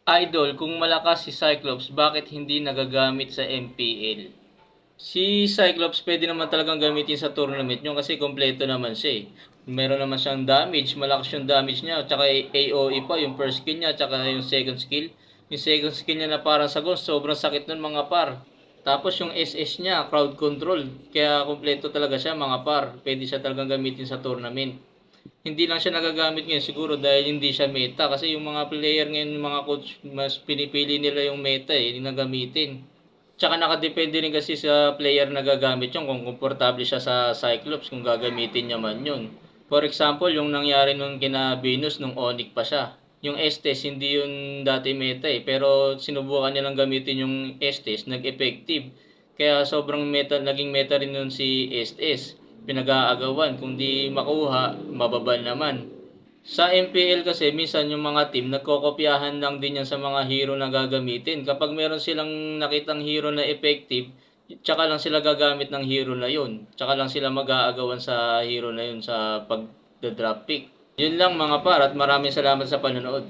Idol, kung malakas si Cyclops, bakit hindi nagagamit sa MPL? Si Cyclops pwede naman talagang gamitin sa tournament nyo kasi kompleto naman siya eh. Meron naman siyang damage, malakas yung damage niya, tsaka AOE pa, yung first skill niya, tsaka yung second skill. Yung second skill niya na parang sagon, sobrang sakit nun mga par. Tapos yung SS niya, crowd control, kaya kompleto talaga siya mga par. Pwede siya talagang gamitin sa tournament. Hindi lang siya nagagamit ngayon siguro dahil hindi siya meta kasi yung mga player ngayon, yung mga coach, mas pinipili nila yung meta eh, hindi na gamitin. Tsaka nakadepende rin kasi sa player na gagamit yun kung komportable siya sa Cyclops kung gagamitin niya man yun. For example, yung nangyari nung kina Venus nung Onyx pa siya. Yung Estes, hindi yun dati meta eh, pero sinubukan nilang gamitin yung Estes, nag-effective. Kaya sobrang meta, naging meta rin nun si Estes. Pinag-aagawan, kung di makuha, mababan naman. Sa MPL kasi minsan yung mga team nagkokopyahan lang din yan sa mga hero na gagamitin. Kapag meron silang nakitang hero na effective, tsaka lang sila gagamit ng hero na yun. Tsaka lang sila mag-aagawan sa hero na yun sa pag-drop pick. Yun lang mga par at maraming salamat sa panonood.